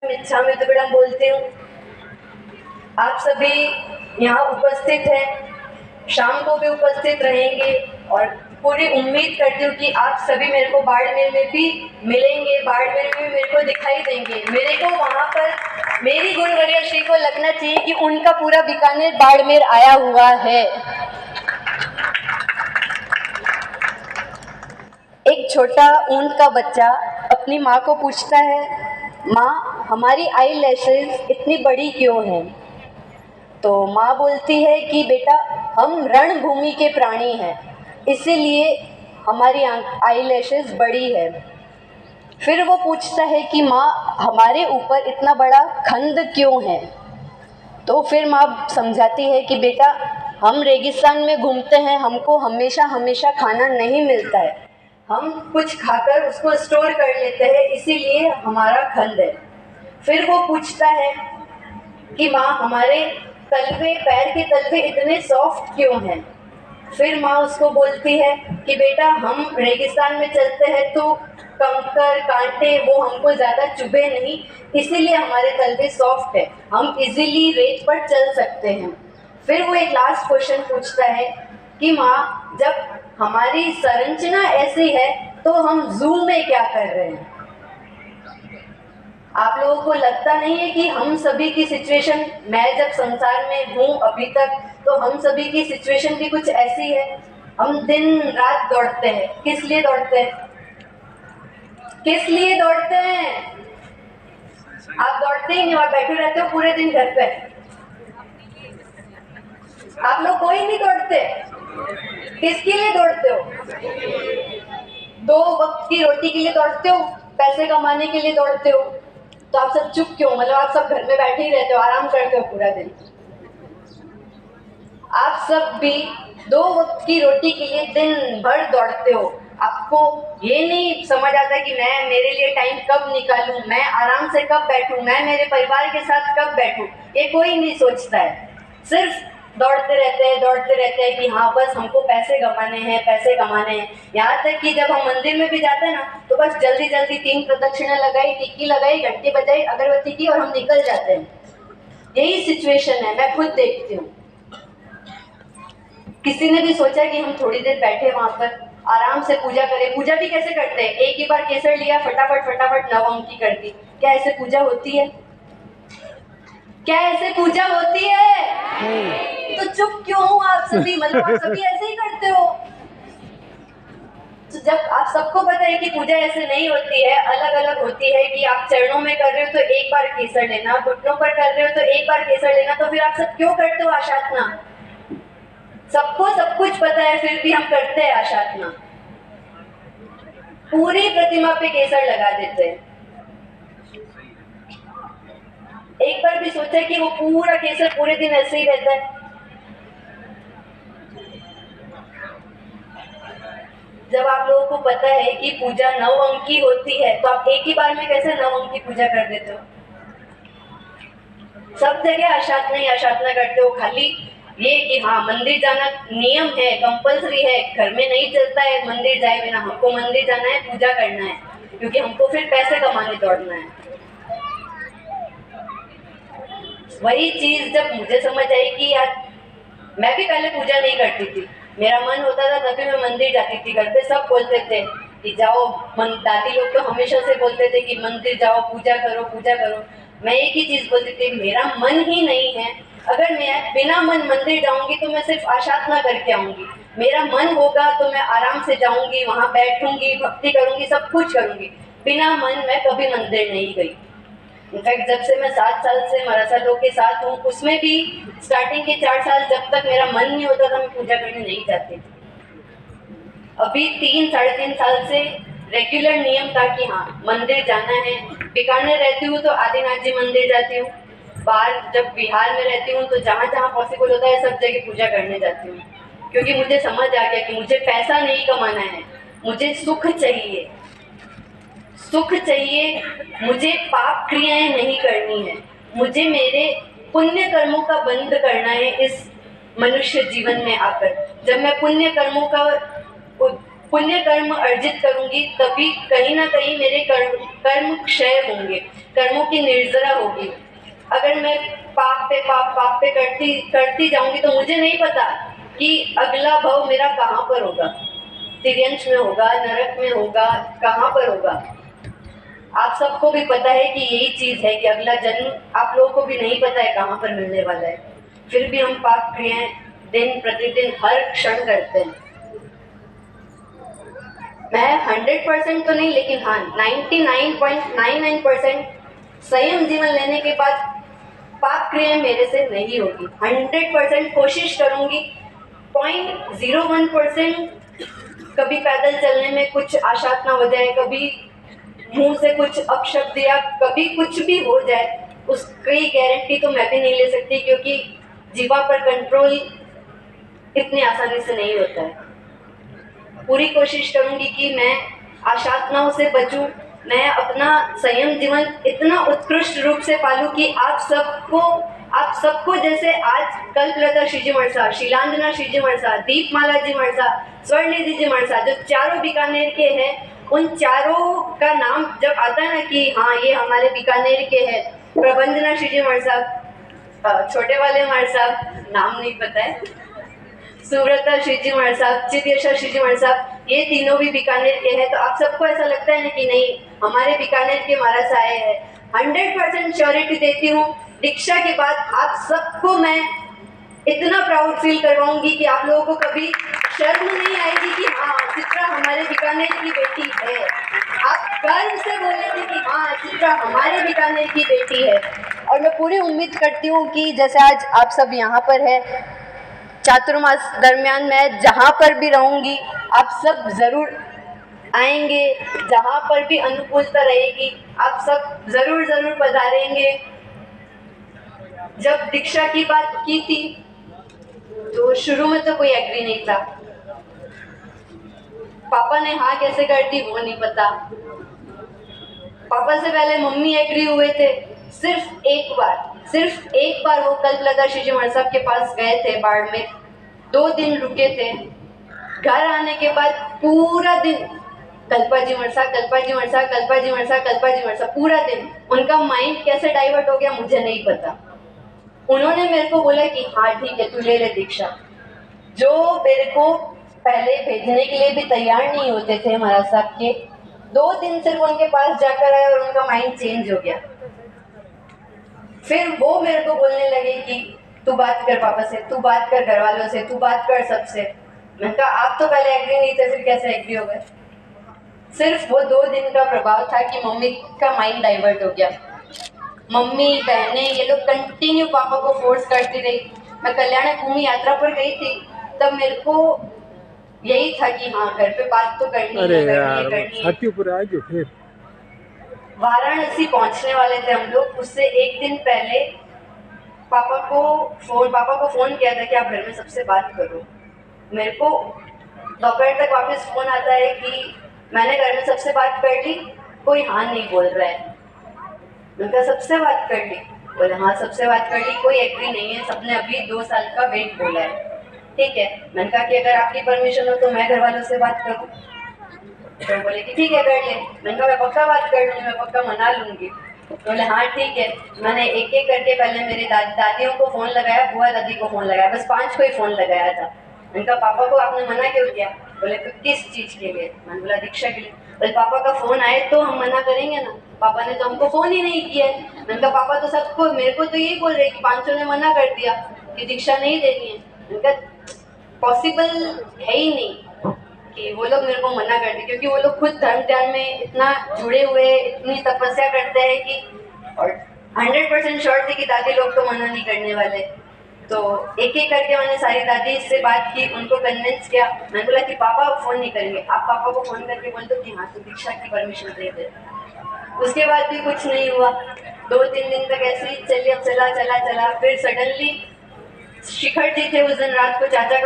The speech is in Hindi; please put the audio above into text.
मिच्छामि दुक्कड़म बोलती हूँ। आप सभी यहाँ उपस्थित हैं, शाम को भी उपस्थित रहेंगे और पूरी उम्मीद करती हूँ कि आप सभी मेरे को बाड़मेर में भी मिलेंगे, बाड़मेर में भी मेरे को दिखाई देंगे। मेरे को वहाँ पर मेरी गुरुवर्या श्री को लगना चाहिए कि उनका पूरा बीकानेर बाड़मेर आया हुआ है। एक छोटा ऊंट का बच्चा अपनी माँ को पूछता है, माँ हमारी आई लैशेज इतनी बड़ी क्यों हैं? तो माँ बोलती है कि बेटा हम रणभूमि के प्राणी हैं, इसीलिए हमारी आई लैशेज बड़ी है। फिर वो पूछता है कि माँ हमारे ऊपर इतना बड़ा खंड क्यों है? तो फिर माँ समझाती है कि बेटा हम रेगिस्तान में घूमते हैं, हमको हमेशा हमेशा खाना नहीं मिलता है, हम कुछ खाकर उसको स्टोर कर लेते हैं, इसीलिए हमारा खंड है। फिर वो पूछता है कि माँ हमारे तलवे, पैर के तलवे इतने सॉफ्ट क्यों हैं? फिर माँ उसको बोलती है कि बेटा हम रेगिस्तान में चलते हैं तो कंकर कांटे वो हमको ज़्यादा चुभे नहीं, इसीलिए हमारे तलवे सॉफ्ट है, हम इजीली रेत पर चल सकते हैं। फिर वो एक लास्ट क्वेश्चन पूछता है कि माँ जब हमारी संरचना ऐसी है तो हम जू में क्या कर रहे हैं? आप लोगों को लगता नहीं है कि हम सभी की सिचुएशन, मैं जब संसार में हूँ अभी तक, तो हम सभी की सिचुएशन भी कुछ ऐसी है। हम दिन रात दौड़ते हैं, किस लिए दौड़ते हैं? किस लिए दौड़ते हैं? आप दौड़ते ही नहीं, आप बैठे रहते हो पूरे दिन घर पे। आप लोग कोई नहीं दौड़ते, किसके लिए दौड़ते हो? 2 वक्त की रोटी के लिए दौड़ते हो, पैसे कमाने के लिए दौड़ते हो। तो आप सब चुप क्यों? मतलब आप सब घर में बैठे ही रहते हो, आराम करते हो पूरा दिन। आप सब भी 2 वक्त की रोटी के लिए दिन भर दौड़ते हो। आपको ये नहीं समझ आता कि मैं मेरे लिए टाइम कब निकालूं, मैं आराम से कब बैठूं, मैं मेरे परिवार के साथ कब बैठूं, ये कोई नहीं सोचता है। सिर्फ दौड़ते रहते हैं कि हाँ बस हमको पैसे कमाने हैं, पैसे कमाने हैं। यहाँ तक कि जब हम मंदिर में भी जाते हैं ना, तो बस जल्दी जल्दी 3 प्रदक्षिणा लगाई, टिक्की लगाई, घंटी बजाई, अगरबत्ती की और हम निकल जाते हैं। यही सिचुएशन है, मैं खुद देखती हूँ। किसी ने भी सोचा कि हम थोड़ी देर बैठे वहां पर आराम से पूजा करें? पूजा भी कैसे करते हैं? एक ही बार केसर लिया, फटाफट फटाफट 9 अंक की कर दी। क्या ऐसे पूजा होती है? क्या ऐसे पूजा होती है? तो चुप क्यों हो आप सभी? मतलब आप सभी ऐसे ही करते हो। तो जब आप सबको पता है कि पूजा ऐसे नहीं होती है, अलग अलग होती है, कि आप चरणों में कर रहे हो तो एक बार केसर लेना, घुटनों पर कर रहे हो तो एक बार केसर लेना, तो फिर आप सब क्यों करते हो आशातना? सबको सब कुछ पता है, फिर भी हम करते हैं आशातना। पूरी प्रतिमा पे केसर लगा देते हैं। एक बार भी सोचा कि वो पूरा केसर पूरे दिन ऐसे ही रहता है? जब आप लोगों को पता है कि पूजा 9 अंक की होती है, तो आप एक ही बार में कैसे 9 अंक की पूजा कर देते हो? सब जगह आशातना ही आशातना करते हो। खाली ये कि हाँ मंदिर जाना नियम है, कंपल्सरी है, घर में नहीं चलता है मंदिर जाए बिना, हमको मंदिर जाना है, पूजा करना है, क्योंकि हमको फिर पैसे कमाने दौड़ना है। वही चीज जब मुझे समझ आई कि यार मैं भी पहले पूजा नहीं करती थी, मेरा मन होता था तभी मैं मंदिर जाती थी। घर पे सब बोलते थे कि जाओ, दादी लोग तो हमेशा से बोलते थे कि मंदिर जाओ, पूजा करो पूजा करो। मैं एक ही चीज बोलती थी, मेरा मन ही नहीं है। अगर मैं बिना मन मंदिर जाऊंगी तो मैं सिर्फ आशातना करके आऊंगी। मेरा मन होगा तो मैं आराम से जाऊंगी, वहां बैठूंगी, भक्ति करूंगी, सब कुछ करूंगी। बिना मन मैं कभी मंदिर नहीं गई। इनफैक्ट जब से मैं 7 साल से मराठा लोग के साथ हूँ, उसमें भी स्टार्टिंग के 4 साल जब तक मेरा मन नहीं होता था, मैं पूजा करने नहीं जाती थी। अभी 3-3.5 साल से रेगुलर नियम था कि हाँ मंदिर जाना है। बीकानेर रहती हूँ तो आदिनाथ जी मंदिर जाती हूँ, बाहर जब बिहार में रहती हूँ तो जहाँ जहाँ पॉसिबल होता है सब जगह पूजा करने जाती हूँ, क्योंकि मुझे समझ आ गया कि मुझे पैसा नहीं कमाना है, मुझे सुख चाहिए। सुख चाहिए, मुझे पाप क्रियाएं नहीं करनी है, मुझे मेरे पुण्य कर्मों का बंध करना है इस मनुष्य जीवन में आकर। जब मैं पुण्य कर्मों का पुण्य कर्म अर्जित करूंगी, तभी कहीं ना कहीं मेरे कर्म क्षय होंगे, कर्मों की निर्जरा होगी। अगर मैं पाप पे करती जाऊंगी तो मुझे नहीं पता कि अगला भव मेरा कहाँ पर होगा, तिर्यंश में होगा, नरक में होगा, कहाँ पर होगा। आप सबको भी पता है कि यही चीज है कि अगला जन्म आप लोगों को भी नहीं पता है कहाँ पर मिलने वाला है, फिर भी हम पाप क्रियाएं दिन प्रतिदिन हर क्षण करते हैं। मैं 100% तो नहीं, लेकिन हाँ 99.99% संयम जीवन लेने के बाद पाप क्रियाएं मेरे से नहीं होगी। 100% कोशिश करूंगी। 0.01% कभी पैदल चलने में कुछ आशात ना हो जाए, कभी मुंह से कुछ अपशब्द या कभी कुछ भी हो जाए, उसकी गारंटी तो मैं भी नहीं ले सकती, क्योंकि जीवा पर कंट्रोल इतनी आसानी से नहीं होता है। पूरी कोशिश करूंगी कि मैं आशातनाओं से बचूं, मैं अपना संयम जीवन इतना उत्कृष्ट रूप से पालूं कि आप सबको जैसे आज कल्पलता श्रीजी मरसा, शीलांजना श्रीजी मरसा, दीपमाला जी मरसा, स्वर्णिधि जी मरसा, जो चारों बीकानेर के हैं, उन चारों का नाम जब आता है ना कि हाँ ये हमारे बीकानेर के हैं, प्रबंधना श्रीजी मरसा, छोटे वाले मरसा, नाम नहीं पता है, सुव्रता श्रीजी महाराज साहब, चितयशा श्रीजी महाराज साहब, ये तीनों भी बीकानेर के हैं, तो आप सबको ऐसा लगता है ना कि नहीं हमारे बीकानेर के महाराज आए हैं। 100% श्योरिटी देती हूँ, दीक्षा के बाद आप सबको मैं इतना प्राउड फील करवाऊंगी कि आप लोगों को कभी शर्म नहीं आएगी कि हाँ चित्रा हमारे बीकानेर की बेटी है। आप गर्व से बोलेंगे कि हाँ चित्रा हमारे बीकानेर की बेटी है। और मैं पूरी उम्मीद करती हूँ कि जैसे आज आप सब यहाँ पर है, चातुर्मास दरमियान मैं जहाँ पर भी रहूँगी आप सब ज़रूर आएंगे, जहाँ पर भी अनुकूलता रहेगी आप सब ज़रूर पधारेंगे। जब दीक्षा की बात की थी तो शुरू में तो कोई एग्री नहीं था, पापा ने हाँ कैसे कर दी वो नहीं पता। पापा से पहले मम्मी एग्री हुए थे, सिर्फ एक बार वो कल्पलता श्रीजी महाराज साहब के पास गए थे बाड़मेर, 2 दिन रुके थे। घर आने के बाद पूरा दिन कल्पा जी मरसा, पूरा दिन उनका माइंड कैसे डाइवर्ट हो गया मुझे नहीं पता। उन्होंने मेरे को बोला कि हाँ ठीक है तू ले ले दीक्षा। जो मेरे को पहले भेजने के लिए भी तैयार नहीं होते थे महाराज साहब के, 2 दिन सिर्फ उनके पास जाकर आए और उनका माइंड चेंज हो गया। फिर वो मेरे को बोलने लगे कि तू बात कर पापा से, तू बात कर घर वालों से, तू बात कर सबसे। मैंने कहा आप तो पहले एग्री नहीं थे, फिर कैसे एग्री हो गए। सिर्फ वो 2 दिन का प्रभाव था कि मम्मी का माइंड डाइवर्ट हो गया। मम्मी बहनें ये लोग कंटिन्यू पापा को फोर्स करती रही। मैं कल्याण भूमि यात्रा पर गई थी, तब मेरे को यही था कि हाँ घर पे बात तो करनी है। वाराणसी पहुंचने वाले थे हम लोग, उससे 1 दिन पहले पापा को फोन किया था कि आप घर में सबसे बात करो। मेरे को दोपहर तक वापस फोन आता है कि मैंने घर में सबसे बात कर ली, कोई हाँ नहीं बोल रहा है। उनका सबसे बात कर ली, बोले हाँ सबसे बात कर ली, कोई एग्री नहीं है, सबने अभी 2 साल का वेट बोला है। ठीक है, मैंने कहा कि अगर आपकी परमिशन हो तो मैं घर वालों से बात करूँ। तो बोले कि ठीक है कर ले। मैंने कहा मैं पक्का बात कर लूँगी, मैं पक्का मना लूँगी। बोले हाँ ठीक है। मैंने एक करके पहले मेरे दादियों को फ़ोन लगाया, बुआ दादी को फ़ोन लगाया, बस 5 को ही फ़ोन लगाया था। मैंने कहा पापा को आपने मना क्यों किया? बोले तो किस चीज़ के लिए? मैंने बोला दीक्षा के लिए। बोले पापा का फ़ोन आए तो हम मना करेंगे ना, पापा ने तो हमको फ़ोन ही नहीं किया है। मैंने कहा पापा तो सबको, मेरे को तो यही बोल रहे कि 500 ने मना कर दिया कि दीक्षा नहीं देनी है। मैंने कहा पॉसिबल है ही नहीं कि वो लोग मेरे को मना कर दे, क्योंकि वो लोग खुद धर्म ध्यान में इतना जुड़े हुए, इतनी तपस्या करते हैं कि, और 100% श्योर थी कि दादी लोग तो मना नहीं करने वाले। तो एक करके मैंने सारी दादी से बात की, उनको कन्विंस किया। मैंने बोला कि पापा फ़ोन नहीं करेंगे, आप पापा को फ़ोन करके बोल दो कि हाँ तो दीक्षा की परमिशन दे दे। उसके बाद भी कुछ नहीं हुआ, 2-3 दिन तक ऐसे ही चला। फिर सडनली शिखर जी थे उस दिन रात को, चाचा